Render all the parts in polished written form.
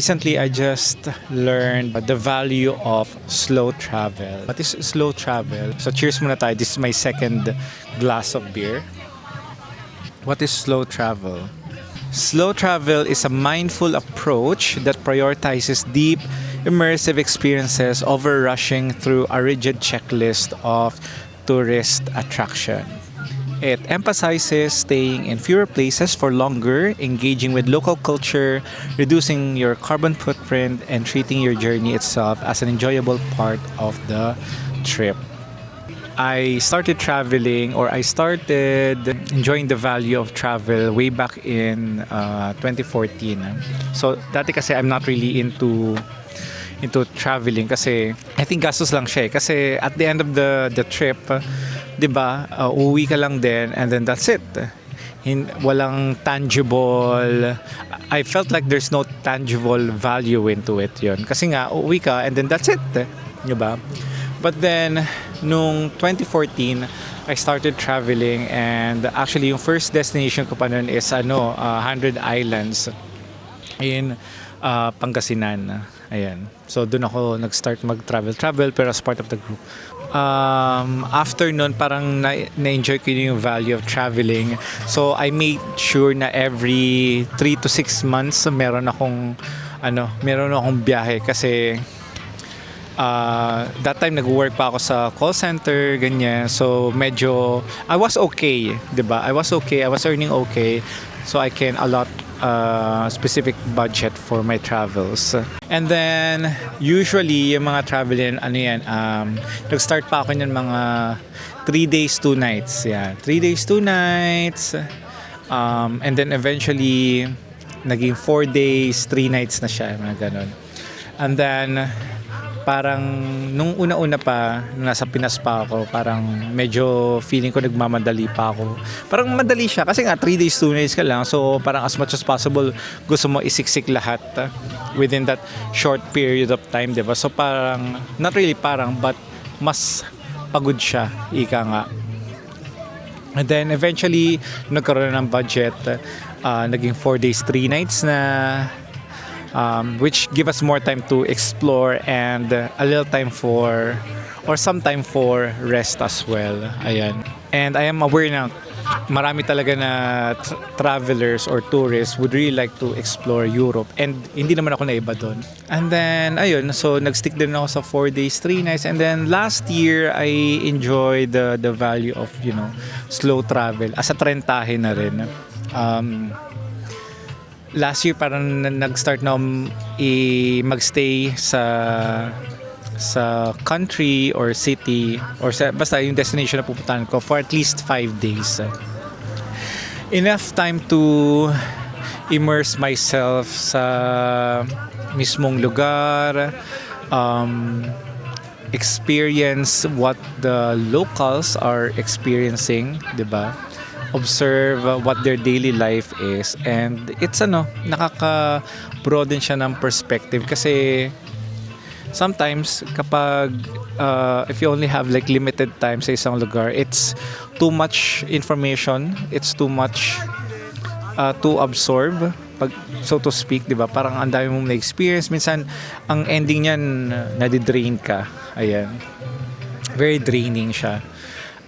Recently, I just learned the value of slow travel. What is slow travel? So cheers muna tayo. This is my second glass of beer. What is slow travel? Slow travel is a mindful approach that prioritizes deep, immersive experiences over rushing through a rigid checklist of tourist attraction. It emphasizes staying in fewer places for longer, engaging with local culture, reducing your carbon footprint, and treating your journey itself as an enjoyable part of the trip. I started traveling, or I started enjoying the value of travel way back in 2014. So dati kasi I'm not really into traveling kasi I think gastos lang siya eh. Kasi at the end of the trip, 'di ba? Uwi ka lang din and then that's it. Walang tangible. I felt like there's no tangible value into it 'yon. Kasi nga uwi ka and then that's it. 'Di ba? But then nung 2014, I started traveling and actually yung first destination ko pa noon is 100 Islands in Pangasinan. Ayan. So doon ako nag-start mag-travel pero as part of the group. After nun parang na-enjoy ko yung value of traveling. So I made sure na every 3 to 6 months meron akong biyahe kasi that time nag-work pa ako sa call center, ganyan. So medyo I was okay, 'di ba? I was okay. I was earning okay. So I can allot specific budget for my travels. And then usually yung mga traveling nag-start pa ako niyan mga 3 days 2 nights. Yeah, 3 days 2 nights. And then eventually naging 4 days 3 nights na siya, mga ganun. And then parang nung una-una pa, nasa Pinas pa ako, parang medyo feeling ko nagmamadali pa ako. Parang madali siya kasi nga 3 days 2 nights ka lang. So parang as much as possible gusto mo isiksik lahat within that short period of time, 'di ba? So parang not really but mas pagod siya, ika nga. And then eventually nagkaroon ng budget, naging 4 days 3 nights na, which give us more time to explore and a little time or some time for rest as well. Ayan. And I am aware na marami talaga na travelers or tourists would really like to explore Europe, and hindi naman ako naiba doon. And then ayun, so nagstick din ako sa 4 days 3 nights, and then last year I enjoyed the value of slow travel as a trentahe na rin. Last year parang nag-start na magstay sa country or city or basta yung destination na pupuntahan ko for at least 5 days. Enough time to immerse myself sa mismong lugar, experience what the locals are experiencing, 'di ba? Observe what their daily life is, and it's nakaka-broaden siya ng perspective kasi sometimes kapag if you only have like limited time sa isang lugar, it's too much information, it's too much to absorb, so to speak, 'di ba? Parang ang dami mong na-experience, minsan ang ending niyan nadidrain ka. Ayan, very draining siya.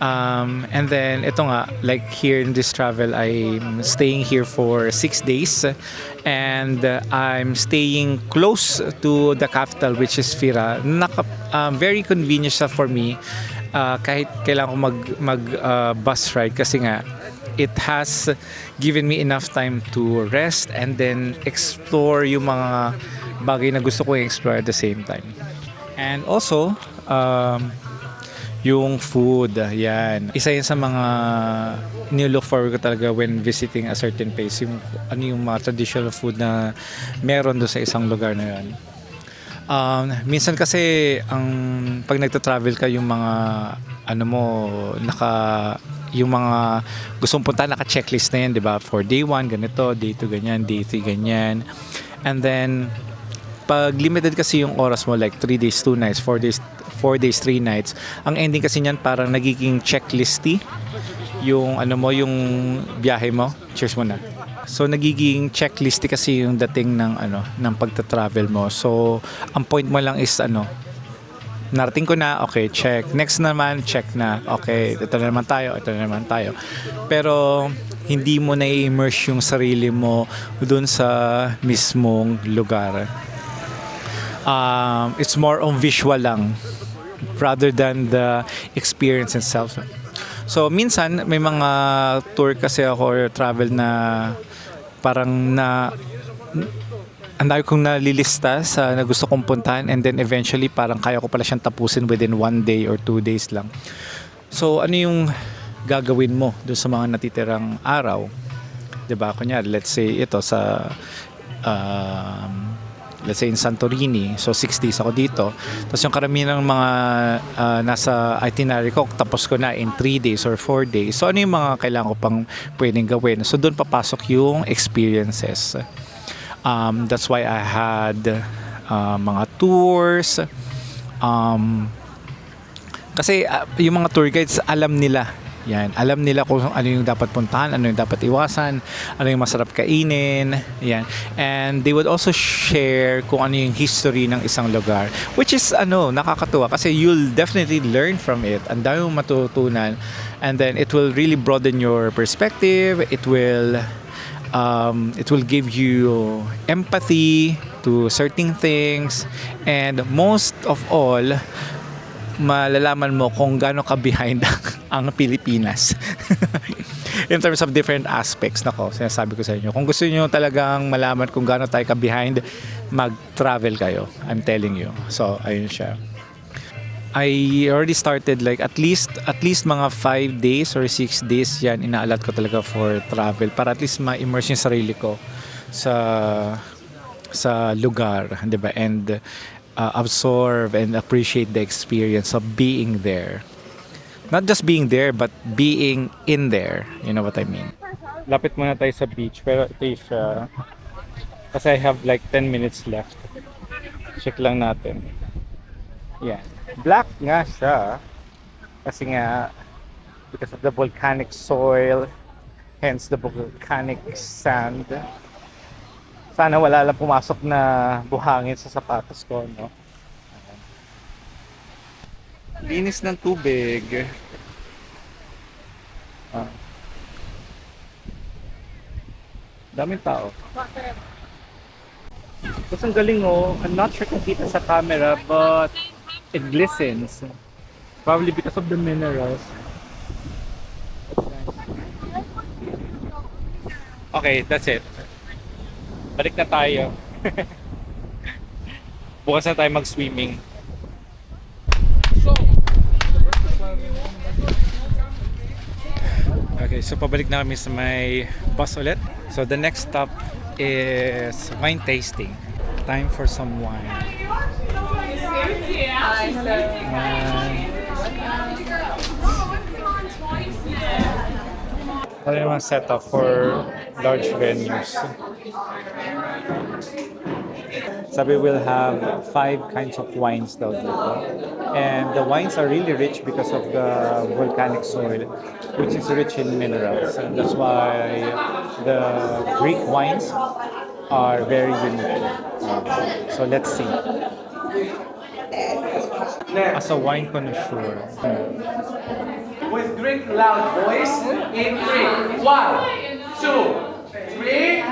And then ito nga, like here in this travel, I'm staying here for 6 days, and I'm staying close to the capital, which is Fira. Very convenient siya for me, kahit kailangan ko mag bus ride kasi nga it has given me enough time to rest and then explore yung mga bagay na gusto ko i-explore at the same time. And also yung food, yan. Isa yan sa mga nilook forward ko talaga when visiting a certain place. Yung mga traditional food na meron doon sa isang lugar na yan. Minsan kasi, pag nagta-travel ka, yung mga, yung mga gustong punta, naka-checklist na yan, di ba? For day 1, ganito, day 2, ganyan, day 3, ganyan. And then, pag limited kasi yung oras mo, like 3 days, 2 nights, 4 days, 3 nights, ang ending kasi niyan parang nagiging checklisty yung yung biyahe mo. Cheers muna. So nagiging checklist kasi yung dating ng ng pagta-travel mo. So ang point mo lang is narating ko na, okay, check. Next naman, check na. Okay, ito na naman tayo, ito na naman tayo. Pero hindi mo na i-immerse yung sarili mo dun sa mismong lugar. It's more on visual lang rather than the experience itself. So minsan may mga tour kasi ako or travel na parang ang dami kong nalilista sa na gusto kong puntahan, and then eventually parang kaya ko pala siyang tapusin within 1 day or 2 days lang. So ano yung gagawin mo doon sa mga natitirang araw? 'Di ba? Kunyari, let's say ito sa let's say in Santorini, so 6 days ako dito. Tapos yung karamihan ng mga nasa itinerary ko, tapos ko na in 3 days or 4 days. So ano yung mga kailangan ko pang pwedeng gawin? So doon papasok yung experiences. That's why I had mga tours. Kasi yung mga tour guides, alam nila. Yan, alam nila kung ano yung dapat puntahan, ano yung dapat iwasan, ano yung masarap kainin. Yan. And they would also share kung ano yung history ng isang lugar, which is nakakatuwa kasi you'll definitely learn from it. Ang dami mong matutunan, and then it will really broaden your perspective. It will give you empathy to certain things, and most of all, malalaman mo kung gaano ka behind ang Pilipinas in terms of different aspects. Nako, sinasabi ko sa inyo, kung gusto niyo talagang malaman kung gaano tayo ka behind, mag-travel kayo, I'm telling you. So ayun siya. I already started like at least mga 5 days or 6 days yan inaalat ko talaga for travel, para at least ma-immerse yung sarili ko sa lugar, 'di ba? And absorb and appreciate the experience of being there. Not just being there, but being in there. You know what I mean? Lapit muna tayo sa beach, pero ito siya. Kasi I have like 10 minutes left. Check lang natin. Yeah. Black nga siya. Kasi nga, because of the volcanic soil, hence the volcanic sand. Sana wala lang pumasok na buhangin sa sapatos ko, no? Linis ng tubig. Daming tao. Tapos ang galing, I'm not sure kung kita sa camera, but it glistens. Probably because of the minerals. Okay, that's it. Balik na tayo. Bukas na tayo mag-swimming. Okay, so pabalik na kami sa may bus ulit. So the next stop is wine tasting. Time for some wine. Ano naman setup for large venues. Sabi we'll have 5 kinds of wines daw dito. And the wines are really rich because of the volcanic soil, which is rich in minerals. And that's why the Greek wines are very unique. So let's see. As a wine connoisseur. With drink loud voice in 3. 1, 2, 3.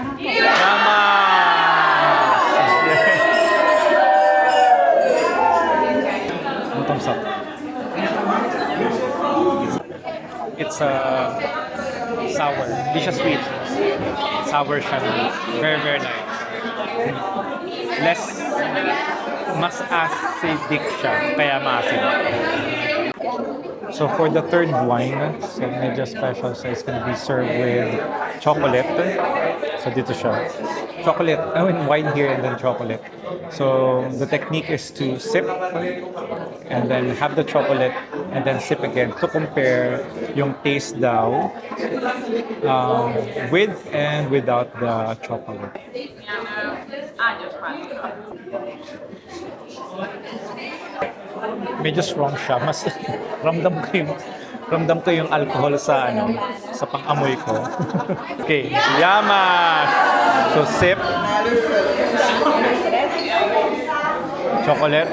Thumbs up. It's sour. Hindi siya sweet. Sour siya. Very, very nice. Mas acidic siya. Kaya maasid. So for the third wine, so medyo special, so it's gonna be served with chocolate. So dito siya. Chocolate, wine here and then chocolate. So the technique is to sip and then have the chocolate and then sip again to compare yung taste daw with and without the chocolate. Medyo strong siya. Mas ramdam ko yung alcohol sa sa pang-amoy ko. Okay, yaman! So, sip. Chocolate.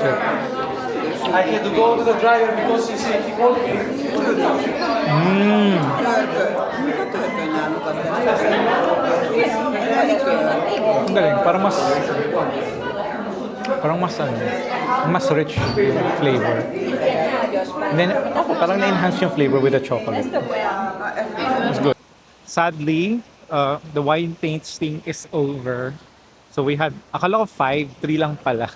Sip. I had to go to the dryer because he called me. Ang galing. Parang mas rich yung flavor. And then, parang na-enhance yung flavor with the chocolate. It's good. Sadly, the wine tasting is over. So we had, akala ko 5, 3 lang pala.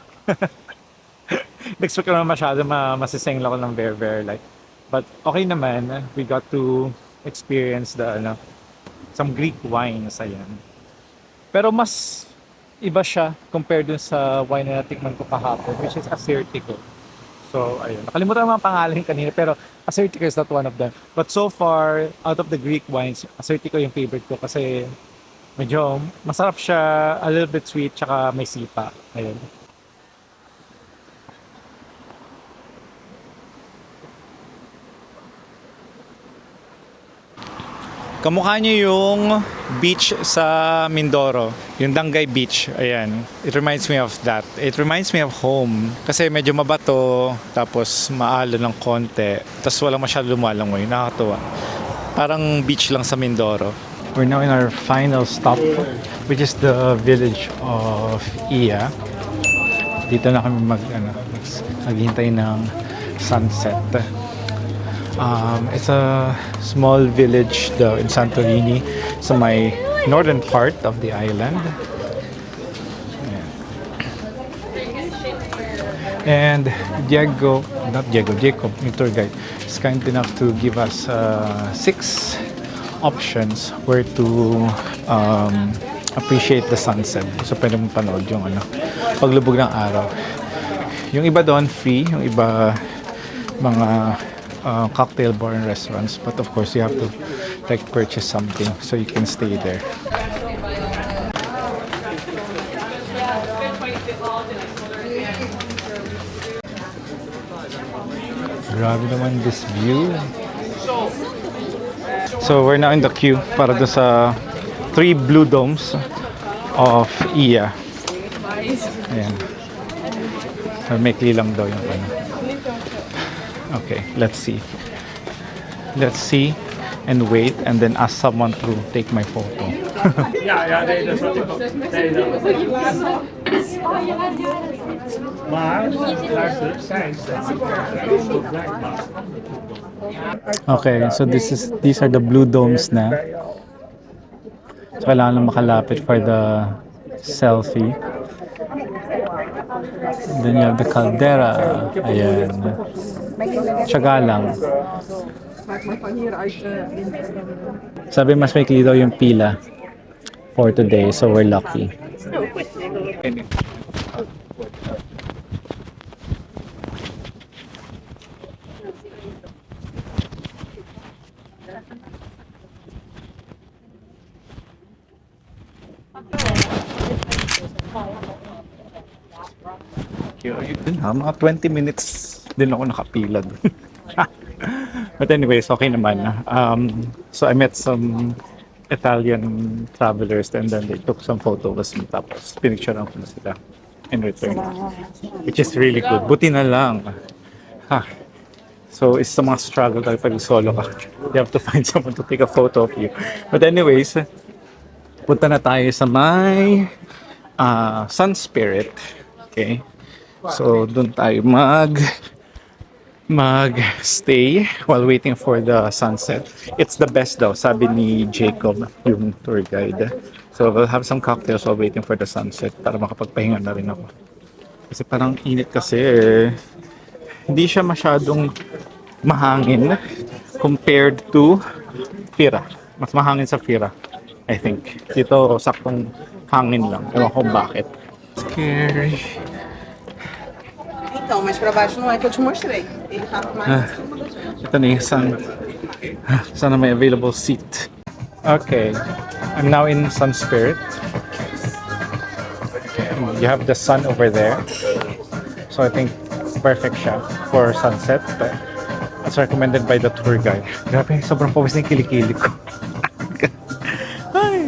Expect ko naman masyado masisengla ko ng very light. But okay naman, we got to experience some Greek wines, ayan. Pero mas iba siya compared dun sa wine na natikman ko kahapon, which is Assyrtiko. So, ayun. Nakalimutan naman ang pangalan kanina, pero Assyrtiko is not one of them. But so far, out of the Greek wines, Assyrtiko yung favorite ko kasi medyo masarap siya, a little bit sweet, tsaka may sipa. Ayun. Kamukha niyo yung beach sa Mindoro, yung Dangay Beach. Ayan. It reminds me of that. It reminds me of home. Kasi medyo mabato, tapos maalo ng konti, tapos walang masyado lumalangoy. Nakakatuwa. Parang beach lang sa Mindoro. We're now in our final stop, which is the village of Iya. Dito na kami maghintay ng sunset. It's a small village though in Santorini, so my northern part of the island. And Jacob, yung tour guide, is kind enough to give us 6 options where to appreciate the sunset. So pwede mong panood yung paglubog ng araw. Yung iba doon free, yung iba mga cocktail bar and restaurants, but of course you have to purchase something so you can stay there. Grabe naman this view. So we're now in the queue para do sa 3 blue domes of Iya. Ayan. Maikli lang daw yung Okay, let's see. Let's see and wait and then ask someone to take my photo. Ja, nee, dat is wat ik ook. Nee, dat Maar, luister, zij Okay, so these are the blue domes na. So kailangan lang makalapit for the selfie. Then you have the caldera. Ayan. Tiyaga lang. Sabi mas maikli daw yung pila for today, so we're lucky. Mga 20 minutes din ako nakapila dun. But anyways, okay naman. So I met some Italian travelers and then they took some photos tapos pinicturean ko na sila in return. Which is really good. Buti na lang. So it's some mga struggle tayo pag solo ka. You have to find someone to take a photo of you. But anyways, punta na tayo sa may Sun Spirit. Okay? So doon tayo mag-stay while waiting for the sunset. It's the best daw, sabi ni Jacob, yung tour guide. So we'll have some cocktails while waiting for the sunset para makapagpahinga na rin ako. Kasi parang init kasi hindi siya masyadong mahangin compared to Fira. Mas mahangin sa Fira, I think. Dito saktong hangin lang. Ewan ko bakit. Scary. Então, mas pra baixo não é que eu te mostrei. Ele tá mais em cima da gente. Ito na yung sana may available seat. Okay, I'm now in Sun Spirit. You have the sun over there. So I think perfect siya for sunset. As recommended by the tour guide. Grabe, sobrang pawis na yung kilikili ko. Ay.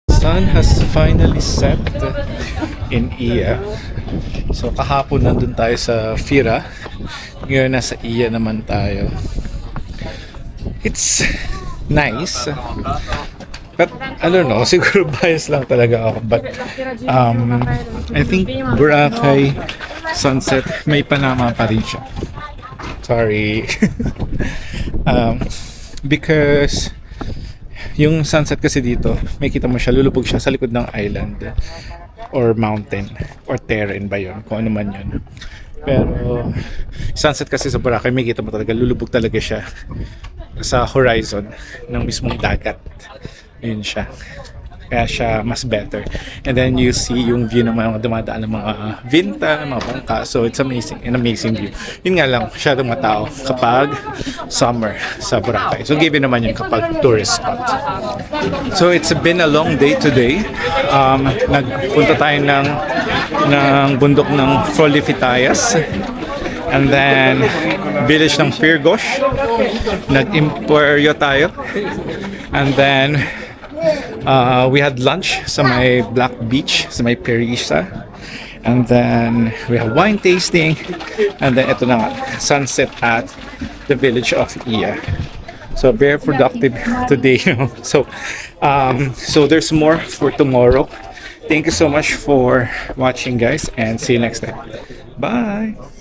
Sun has finally set in Iya. So kahapon nandun tayo sa Fira. Ngayon nasa Iya naman tayo. It's nice. But I don't know, siguro bias lang talaga ako. But I think Boracay sunset may panama pa rin siya. Sorry. Because yung sunset kasi dito, may kita mo siya, lulubog siya sa likod ng island or mountain or terrain ba yun, kung ano man yun. Pero sunset kasi sa Boracay, may kita mo talaga, lulubog talaga siya sa horizon ng mismong dagat. Yun siya. Kaya siya mas better. And then you see yung view ng mga dumadaan ng mga vinta, ng mga bangka. So it's amazing, an amazing view. Yun nga lang, masyadong matao kapag summer sa Boracay. So given naman yun kapag tourist spot. So it's been a long day today. Nagpunta tayo ng bundok ng Folifitayas. And then village ng Pirgosh. Nag-imperyo tayo. And then we had lunch sa may Black Beach, sa may Perisa. And then we have wine tasting. And then ito na nga, sunset at the village of Iya. So very productive today. So there's more for tomorrow. Thank you so much for watching, guys, and see you next time. Bye!